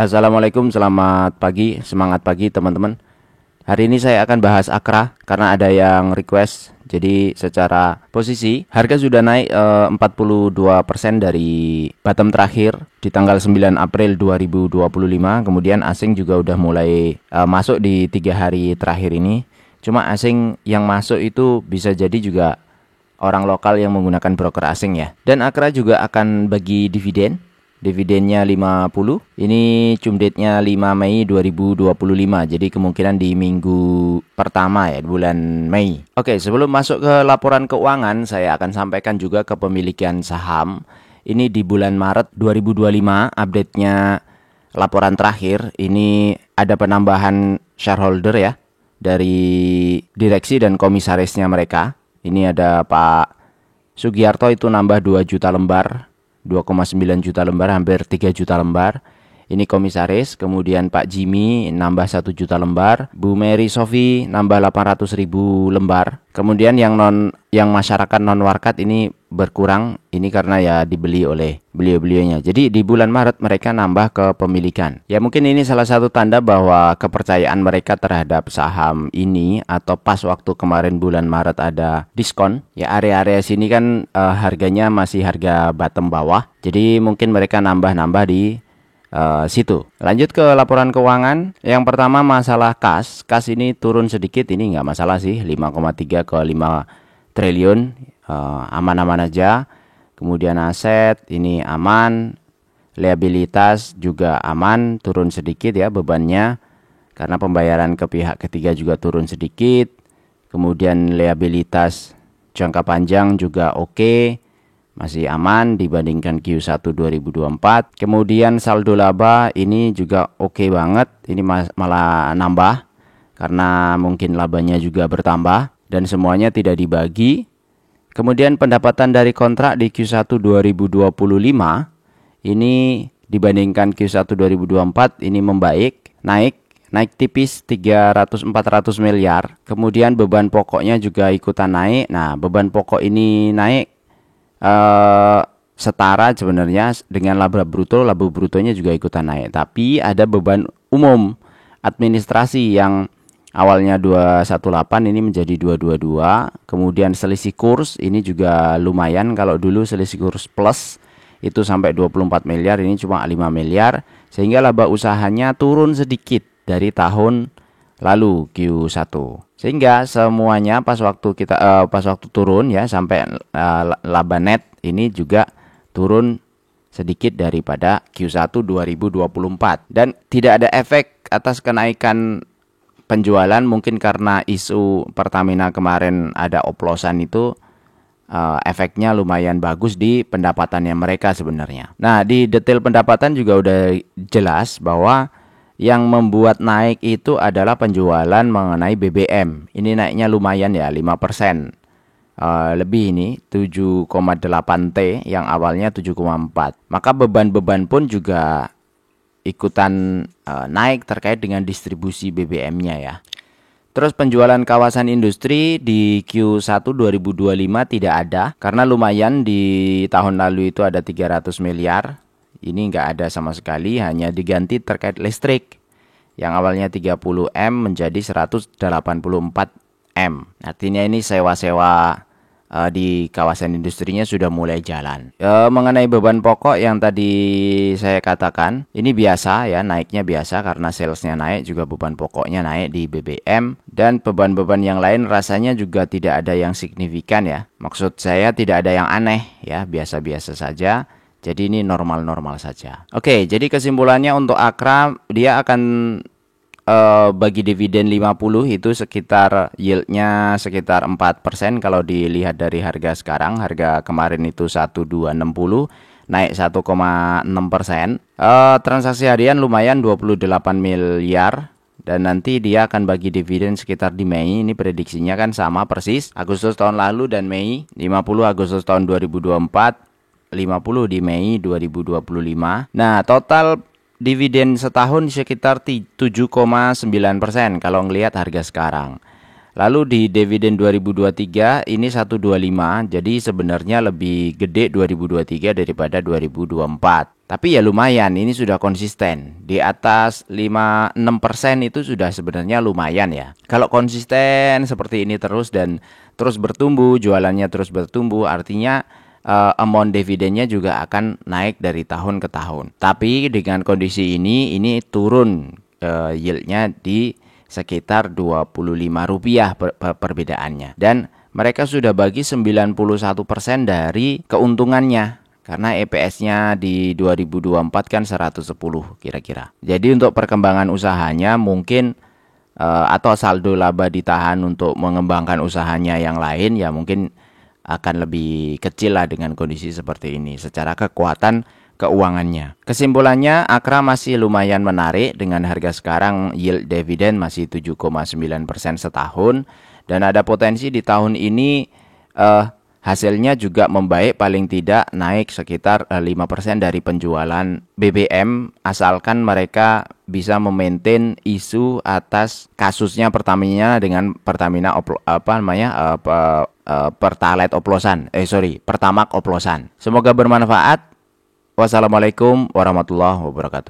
Assalamualaikum, selamat pagi, semangat pagi teman-teman. Hari ini saya akan bahas Akra karena ada yang request. Jadi secara posisi harga sudah naik 42% dari bottom terakhir di tanggal 9 April 2025. Kemudian asing juga udah mulai masuk di 3 hari terakhir ini. Cuma asing yang masuk itu bisa jadi juga orang lokal yang menggunakan broker asing ya. Dan Akra juga akan bagi dividen. Dividennya 50. Ini cum date-nya 5 Mei 2025. Jadi kemungkinan di minggu pertama ya, bulan Mei. Oke, sebelum masuk ke laporan keuangan, saya akan sampaikan juga kepemilikan saham. Ini di bulan Maret 2025, update-nya laporan terakhir. Ini ada penambahan shareholder ya, dari direksi dan komisarisnya mereka. Ini ada Pak Sugiarto itu nambah 2 juta lembar. 2,9 juta lembar, hampir 3 juta lembar. Ini komisaris. Kemudian Pak Jimmy nambah 1 juta lembar. Bu Mary Sofi nambah 800.000 lembar. Kemudian yang masyarakat non warkat ini berkurang. Ini karena ya dibeli oleh beliau-beliaunya. Jadi di bulan Maret mereka nambah kepemilikan. Ya mungkin ini salah satu tanda bahwa kepercayaan mereka terhadap saham ini, atau pas waktu kemarin bulan Maret ada diskon. Ya area-area sini kan harganya masih harga bottom bawah. Jadi mungkin mereka nambah-nambah di situ. Lanjut ke laporan keuangan. Yang pertama masalah kas. Kas ini turun sedikit, ini nggak masalah sih, 5,3 ke 5 triliun, aman-aman aja. Kemudian aset ini aman, liabilitas juga aman, turun sedikit ya bebannya karena pembayaran ke pihak ketiga juga turun sedikit. Kemudian liabilitas jangka panjang juga oke. Masih aman dibandingkan Q1 2024. Kemudian saldo laba ini juga oke banget. Ini malah nambah karena mungkin labanya juga bertambah dan semuanya tidak dibagi. Kemudian pendapatan dari kontrak di Q1 2025 ini dibandingkan Q1 2024 ini membaik, naik tipis 300-400 miliar. Kemudian beban pokoknya juga ikutan naik. Nah, beban pokok ini naik setara sebenarnya dengan laba brutonya juga ikutan naik. Tapi ada beban umum administrasi yang awalnya 218 ini menjadi 222. Kemudian selisih kurs ini juga lumayan. Kalau dulu selisih kurs plus itu sampai 24 miliar, ini cuma 5 miliar. Sehingga laba usahanya turun sedikit dari tahun lalu Q1. Sehingga semuanya pas waktu turun ya, sampai laba net ini juga turun sedikit daripada Q1 2024. Dan tidak ada efek atas kenaikan penjualan, mungkin karena isu Pertamina kemarin ada oplosan itu, efeknya lumayan bagus di pendapatannya mereka sebenarnya. Nah, di detail pendapatan juga udah jelas bahwa yang membuat naik itu adalah penjualan mengenai BBM. Ini naiknya lumayan ya, 5%. Lebih ini 7,8 T yang awalnya 7,4. Maka beban-beban pun juga ikutan naik terkait dengan distribusi BBM-nya ya. Terus penjualan kawasan industri di Q1 2025 tidak ada karena lumayan di tahun lalu itu ada 300 miliar. Ini nggak ada sama sekali, hanya diganti terkait listrik yang awalnya 30 M menjadi 184 M. Artinya ini sewa-sewa di kawasan industrinya sudah mulai jalan. Mengenai beban pokok yang tadi saya katakan, ini biasa ya, naiknya biasa karena salesnya naik, juga beban pokoknya naik di BBM. Dan beban-beban yang lain rasanya juga tidak ada yang signifikan ya. Maksud saya tidak ada yang aneh ya, biasa-biasa saja. Jadi ini normal-normal saja. Oke, jadi kesimpulannya untuk Akra, dia akan bagi dividen 50, itu sekitar yieldnya sekitar 4% kalau dilihat dari harga sekarang. Harga kemarin itu 1260, naik 1,6%. Transaksi harian lumayan 28 miliar. Dan nanti dia akan bagi dividen sekitar di Mei. Ini prediksinya kan sama persis Agustus tahun lalu dan Mei. 50 Agustus tahun 2024, 50 di Mei 2025. Nah, total dividen setahun sekitar 7,9% kalau ngelihat harga sekarang. Lalu di dividen 2023 ini 125, jadi sebenarnya lebih gede 2023 daripada 2024. Tapi ya lumayan, ini sudah konsisten. Di atas 5-6% itu sudah sebenarnya lumayan ya. Kalau konsisten seperti ini terus dan terus bertumbuh, jualannya terus bertumbuh, artinya amount dividennya juga akan naik dari tahun ke tahun. Tapi dengan kondisi ini turun yieldnya di sekitar Rp25 perbedaannya. Dan mereka sudah bagi 91% dari keuntungannya. Karena EPS-nya di 2024 kan 110 kira-kira. Jadi untuk perkembangan usahanya mungkin atau saldo laba ditahan untuk mengembangkan usahanya yang lain ya mungkin akan lebih kecil lah dengan kondisi seperti ini secara kekuatan keuangannya. Kesimpulannya, Akra masih lumayan menarik dengan harga sekarang yield dividen masih 7,9% setahun dan ada potensi di tahun ini hasilnya juga membaik, paling tidak naik sekitar 5% dari penjualan BBM asalkan mereka bisa memaintain isu atas kasusnya Pertamina dengan Pertamina Pertalite oplosan. Pertamax oplosan. Semoga bermanfaat. Wassalamualaikum warahmatullahi wabarakatuh.